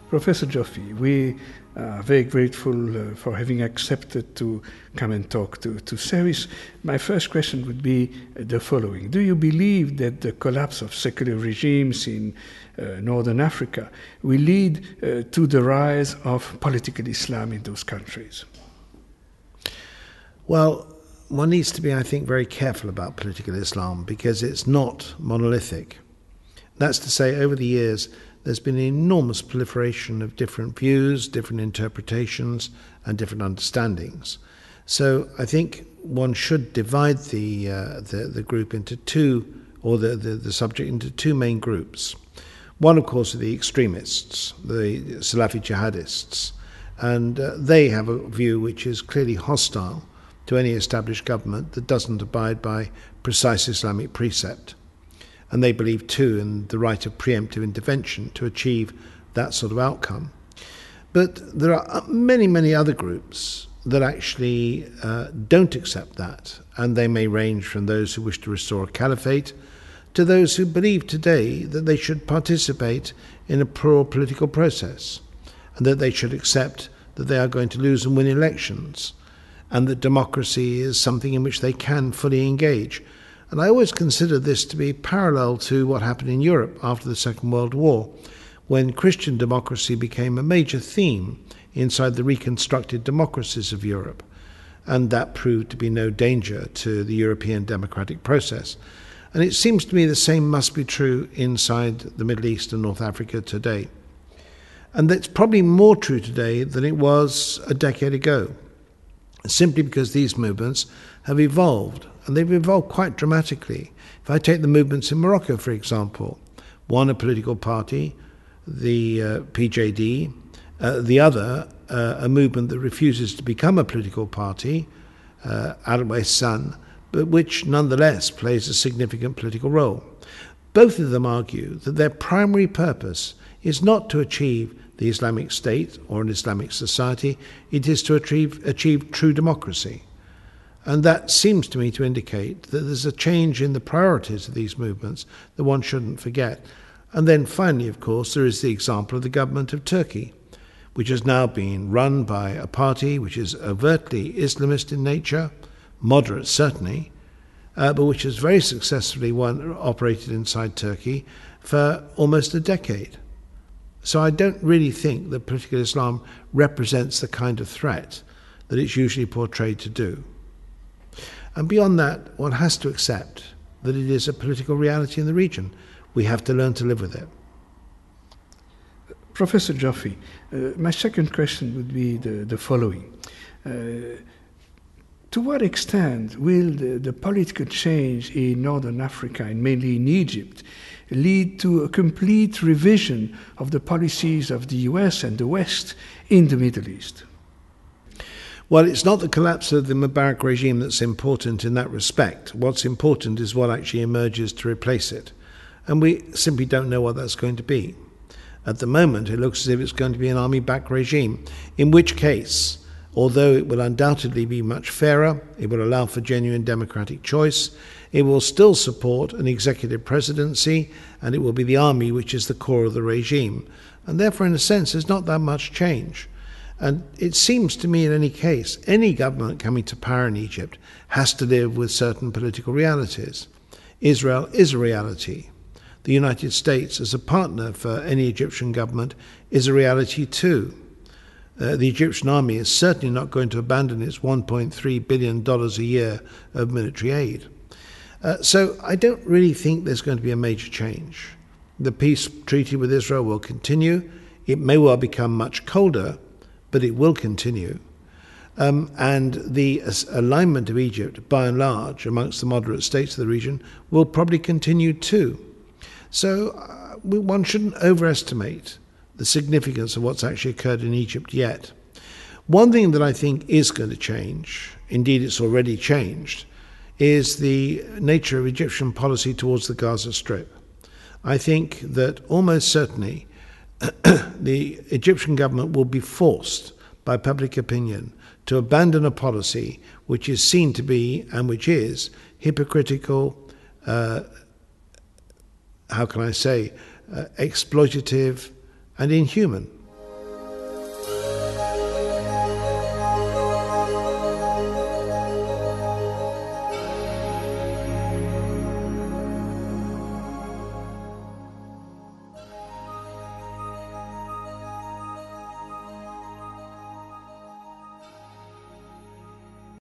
Professor Joffe, we are very grateful for having accepted to come and talk to CERIS. My first question would be the following. Do you believe that the collapse of secular regimes in Northern Africa will lead to the rise of political Islam in those countries? Well, one needs to be, I think, very careful about political Islam because it's not monolithic. That's to say, over the years, there's been an enormous proliferation of different views, different interpretations, and different understandings. So I think one should divide the group into two, or the subject into two main groups. One, of course, are the extremists, the Salafi jihadists, and they have a view which is clearly hostile to any established government that doesn't abide by precise Islamic precept. And they believe too in the right of preemptive intervention to achieve that sort of outcome. But there are many, many other groups that actually don't accept that, and they may range from those who wish to restore a caliphate to those who believe today that they should participate in a plural political process, and that they should accept that they are going to lose and win elections, and that democracy is something in which they can fully engage. And I always consider this to be parallel to what happened in Europe after the Second World War, when Christian democracy became a major theme inside the reconstructed democracies of Europe. And that proved to be no danger to the European democratic process. And it seems to me the same must be true inside the Middle East and North Africa today. And that's probably more true today than it was a decade ago, simply because these movements have evolved. And they've evolved quite dramatically. If I take the movements in Morocco, for example, one a political party, the PJD, the other a movement that refuses to become a political party, Al-Wahsan, but which nonetheless plays a significant political role. Both of them argue that their primary purpose is not to achieve the Islamic State or an Islamic society, it is to achieve true democracy. And that seems to me to indicate that there's a change in the priorities of these movements that one shouldn't forget. And then finally, of course, there is the example of the government of Turkey, which has now been run by a party which is overtly Islamist in nature, moderate certainly, but which has very successfully operated inside Turkey for almost a decade. So I don't really think that political Islam represents the kind of threat that it's usually portrayed to do. And beyond that, one has to accept that it is a political reality in the region. We have to learn to live with it. Professor Joffe, my second question would be the following. To what extent will the political change in Northern Africa, and mainly in Egypt, lead to a complete revision of the policies of the US and the West in the Middle East? Well, it's not the collapse of the Mubarak regime that's important in that respect. What's important is what actually emerges to replace it. And we simply don't know what that's going to be. At the moment, it looks as if it's going to be an army-backed regime, in which case, although it will undoubtedly be much fairer, it will allow for genuine democratic choice, it will still support an executive presidency, and it will be the army which is the core of the regime. And therefore, in a sense, there's not that much change. And it seems to me, in any case, any government coming to power in Egypt has to live with certain political realities. Israel is a reality. The United States, as a partner for any Egyptian government, is a reality too. The Egyptian army is certainly not going to abandon its $1.3 billion a year of military aid. So I don't really think there's going to be a major change. The peace treaty with Israel will continue. It may well become much colder, but it will continue. And the alignment of Egypt, by and large, amongst the moderate states of the region, will probably continue too. So one shouldn't overestimate the significance of what's actually occurred in Egypt yet. One thing that I think is going to change, indeed it's already changed, is the nature of Egyptian policy towards the Gaza Strip. I think that almost certainly the Egyptian government will be forced by public opinion to abandon a policy which is seen to be, and which is, hypocritical, how can I say, exploitative and inhuman.